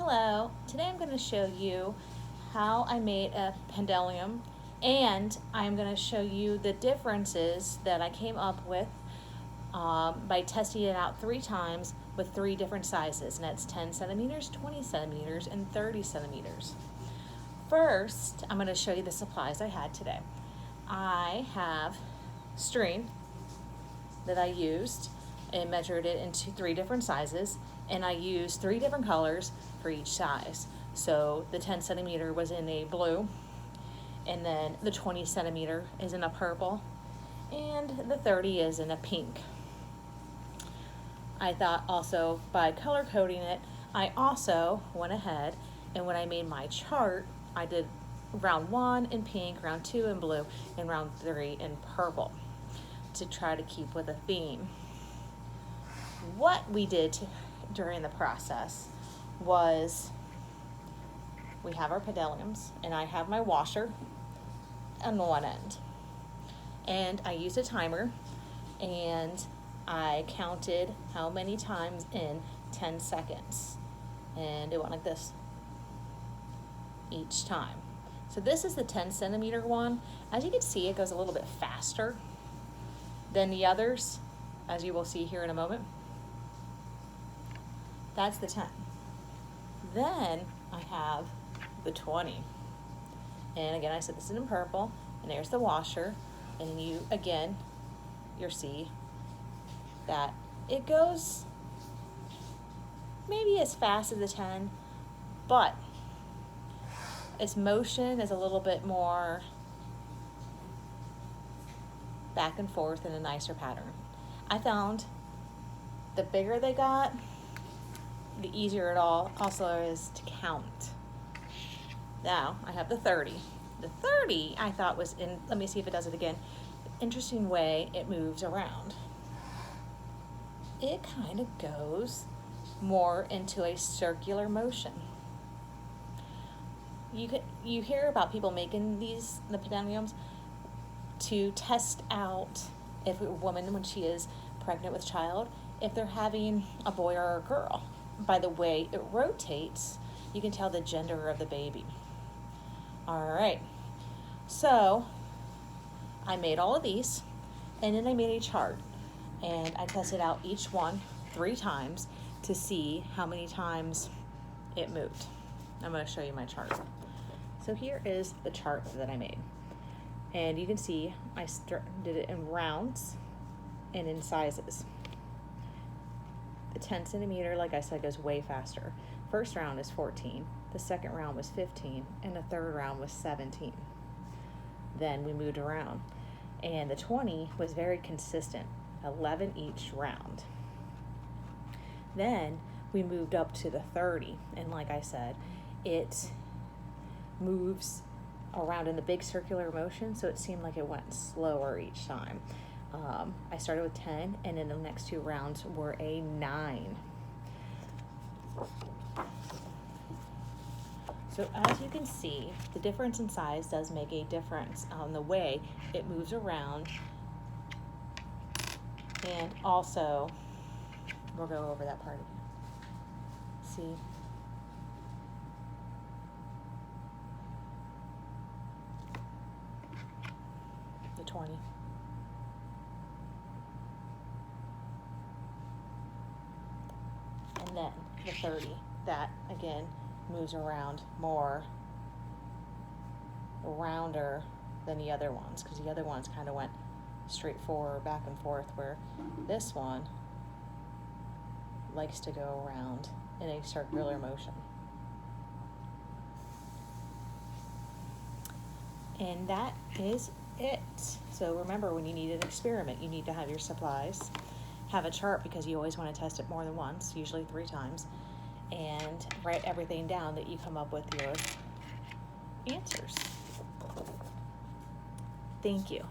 Hello, today I'm going to show you how I made a pendulum, and I'm going to show you the differences that I came up with by testing it out 3 times with 3 different sizes, and that's 10 centimeters, 20 centimeters, and 30 centimeters. First, I'm going to show you the supplies I had today. I have string that I used and measured it into 3 different sizes, and I used 3 different colors for each size. So the 10 centimeter was in a blue, and then the 20 centimeter is in a purple, and the 30 is in a pink. I thought also by color coding it, I also went ahead and when I made my chart, I did round 1 in pink, round 2 in blue, and round 3 in purple to try to keep with a theme. What we did during the process was we have our pendulums, and I have my washer on one end, and I used a timer, and I counted how many times in 10 seconds, and it went like this each time. So this is the 10 centimeter one. As you can see, it goes a little bit faster than the others, as you will see here in a moment. That's the 10. Then I have the 20. And again, I said this is in purple, and there's the washer. And you'll see that it goes maybe as fast as the 10, but its motion is a little bit more back and forth in a nicer pattern. I found the bigger they got, the easier it also is to count. Now I have the 30. The 30 I thought was in, let me see if it does it again, interesting way it moves around. It kind of goes more into a circular motion. You hear about people making the pendulums to test out if a woman, when she is pregnant with child, if they're having a boy or a girl. By the way it rotates, you can tell the gender of the baby. All right, so I made all of these, and then I made a chart, and I tested out each one 3 times to see how many times it moved. I'm going to show you my chart. So here is the chart that I made, and you can see I did it in rounds and in sizes. The 10 centimeter, like I said, goes way faster. First round is 14, the second round was 15, and the third round was 17. Then we moved around, and the 20 was very consistent, 11 each round. Then we moved up to the 30, and like I said, it moves around in the big circular motion, so it seemed like it went slower each time. I started with 10, and then the next 2 rounds were a 9. So as you can see, the difference in size does make a difference on the way it moves around, and also we'll go over that part again. See? The 20. And then the 30, that again moves around more rounder than the other ones, because the other ones kind of went straight forward, back and forth, where this one likes to go around in a circular motion. And that is it. So remember, when you need an experiment, you need to have your supplies, have a chart because you always want to test it more than once, usually 3 times, and write everything down that you come up with your answers. Thank you.